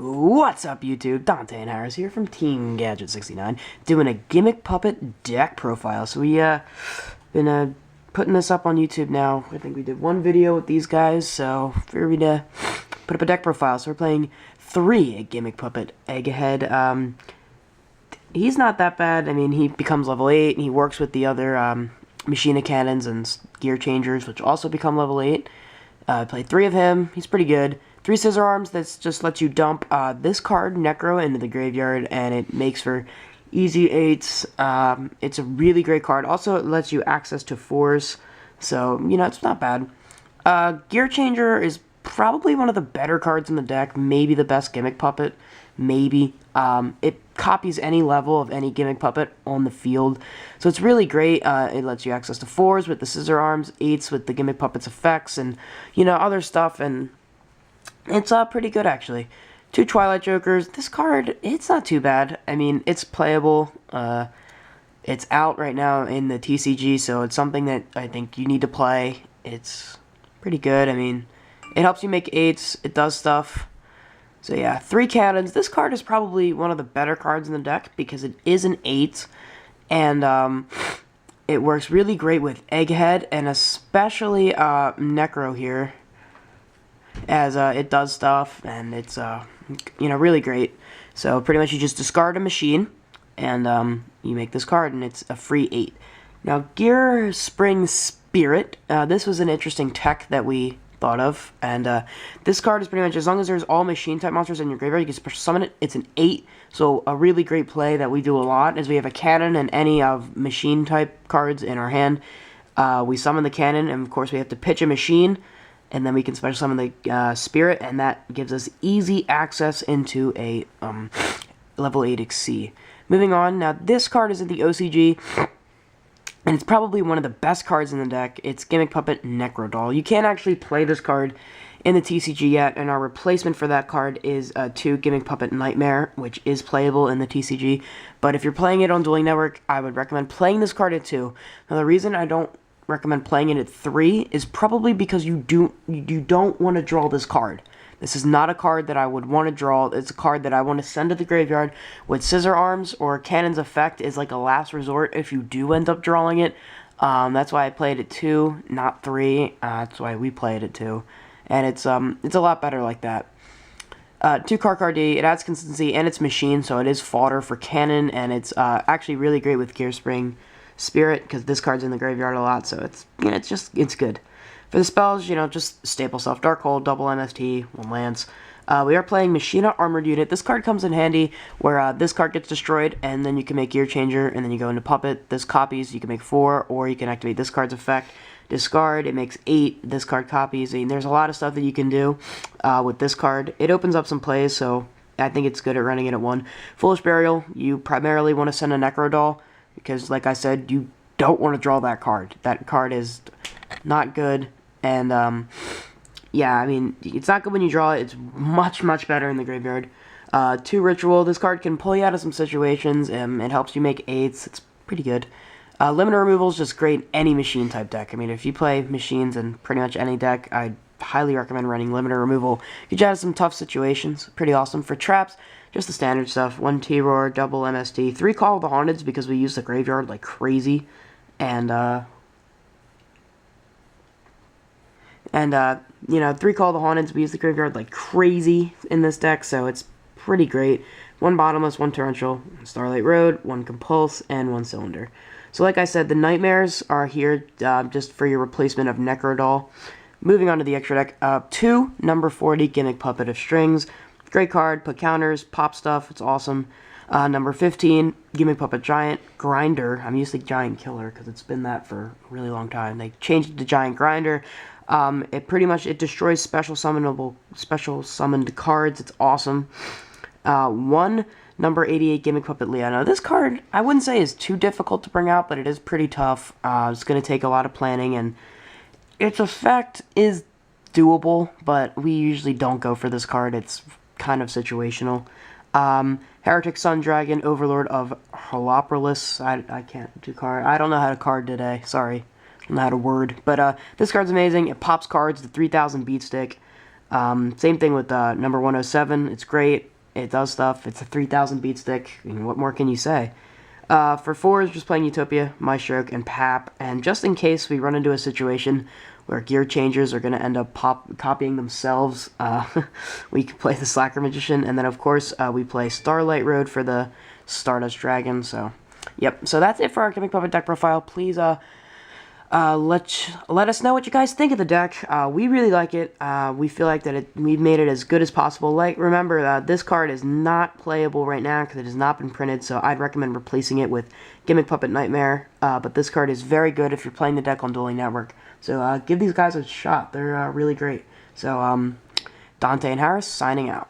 What's up, YouTube? Dante and Harris here from Team Gadget 69, doing a gimmick puppet deck profile. So we been putting this up on YouTube now. I think we did one video with these guys, so figured we'd put up a deck profile. So we're playing 3 gimmick puppet Egghead. He's not that bad. I mean, he becomes level 8, and he works with the other machine cannons and gear changers, which also become level 8. I played 3 of him. He's pretty good. 3 scissor arms, that just lets you dump this card, Necro, into the graveyard, and it makes for easy 8s. It's a really great card. Also, it lets you access to 4s, so, you know, it's not bad. Gear Changer is probably one of the better cards in the deck, maybe the best gimmick puppet, maybe. It copies any level of any gimmick puppet on the field, so it's really great. It lets you access to 4s with the scissor arms, 8s with the gimmick puppet's effects, and, you know, other stuff, and it's pretty good, actually. 2 Twilight Jokers. This card, it's not too bad. I mean, it's playable. It's out right now in the TCG, so it's something that I think you need to play. It's pretty good. I mean, it helps you make 8s. It does stuff. So yeah, 3 Cannons. This card is probably one of the better cards in the deck because it is an 8, and it works really great with Egghead, and especially Necro here, as it does stuff, and it's you know, really great. So pretty much you just discard a machine, and you make this card, and it's a free 8. Now, Gear Spring Spirit, this was an interesting tech that we thought of, and this card is pretty much, as long as there's all machine type monsters in your graveyard, you can summon it. It's an 8, so a really great play that we do a lot is we have a cannon and any of machine type cards in our hand. We summon the cannon, and of course we have to pitch a machine, and then we can special summon the spirit, and that gives us easy access into a level 8 XC. Moving on, now this card is in the OCG, and it's probably one of the best cards in the deck. It's Gimmick Puppet Necrodoll. You can't actually play this card in the TCG yet, and our replacement for that card is 2 Gimmick Puppet Nightmare, which is playable in the TCG. But if you're playing it on Dueling Network, I would recommend playing this card at 2. Now, the reason I don't recommend playing it at 3 is probably because you don't want to draw this card. This is not a card that I would want to draw. It's a card that I want to send to the graveyard with Scissor Arms or Cannon's Effect is like a last resort if you do end up drawing it. That's why I played it 2, not 3. That's why we played it 2. And it's a lot better like that. 2 card D, it adds consistency, and it's machine, so it is fodder for Cannon, and it's actually really great with Gear Spring Spirit, because this card's in the graveyard a lot, so it's, you know, it's good. For the spells, you know, just staple stuff. Darkhold, double MST, 1 Lance. We are playing Machina Armored Unit. This card comes in handy where this card gets destroyed, and then you can make Gear Changer, and then you go into Puppet. This copies, you can make 4, or you can activate this card's effect. Discard, it makes 8. This card copies, and there's a lot of stuff that you can do with this card. It opens up some plays, so I think it's good at running it at 1. Foolish Burial, you primarily want to send a Necrodoll, because, like I said, you don't want to draw that card. That card is not good, and, yeah, I mean, it's not good when you draw it. It's much, much better in the graveyard. 2 Ritual, this card can pull you out of some situations, and it helps you make 8s. It's pretty good. Limiter Removal is just great in any machine-type deck. I mean, if you play machines in pretty much any deck, I'd highly recommend running Limiter Removal. You get out of some tough situations. Pretty awesome. For traps, just the standard stuff. 1 T-Roar, double MST, 3 Call of the Haunteds because we use the graveyard like crazy. And you know, 3 Call of the Haunteds, we use the graveyard like crazy in this deck, so it's pretty great. 1 Bottomless, 1 Torrential, Starlight Road, 1 Compulse, and 1 Cylinder. So like I said, the Nightmares are here just for your replacement of Necrodoll. Moving on to the extra deck, 2 number 40 Gimmick Puppet of Strings. Great card, put counters, pop stuff, it's awesome. Number 15, Gimmick Puppet Giant Grinder. I'm used to Giant Killer because it's been that for a really long time. They changed it to Giant Grinder. It pretty much, it destroys special summoned cards. It's awesome. 1 number 88 Gimmick Puppet Leona. This card, I wouldn't say is too difficult to bring out, but it is pretty tough. It's going to take a lot of planning, and its effect is doable, but we usually don't go for this card. It's kind of situational. Heretic Sun Dragon, Overlord of Holopolis. I can't do card. I don't know how to card today. Sorry. I don't know how to word. But this card's amazing. It pops cards, the 3000 beat stick. Same thing with number 107. It's great. It does stuff. It's a 3000 beat stick. I mean, what more can you say? For 4s, just playing Utopia, Maestro, and Pap. And just in case we run into a situation where gear changers are going to end up copying themselves, we can play the Slacker Magician. And then, of course, we play Starlight Road for the Stardust Dragon. So, yep. So that's it for our Gimmick Puppet deck profile. Please, let us know what you guys think of the deck. We really like it. We feel like that we made it as good as possible. Like, remember, this card is not playable right now because it has not been printed, so I'd recommend replacing it with Gimmick Puppet Nightmare. But this card is very good if you're playing the deck on Dueling Network. So give these guys a shot. They're really great. So Dante and Harris signing out.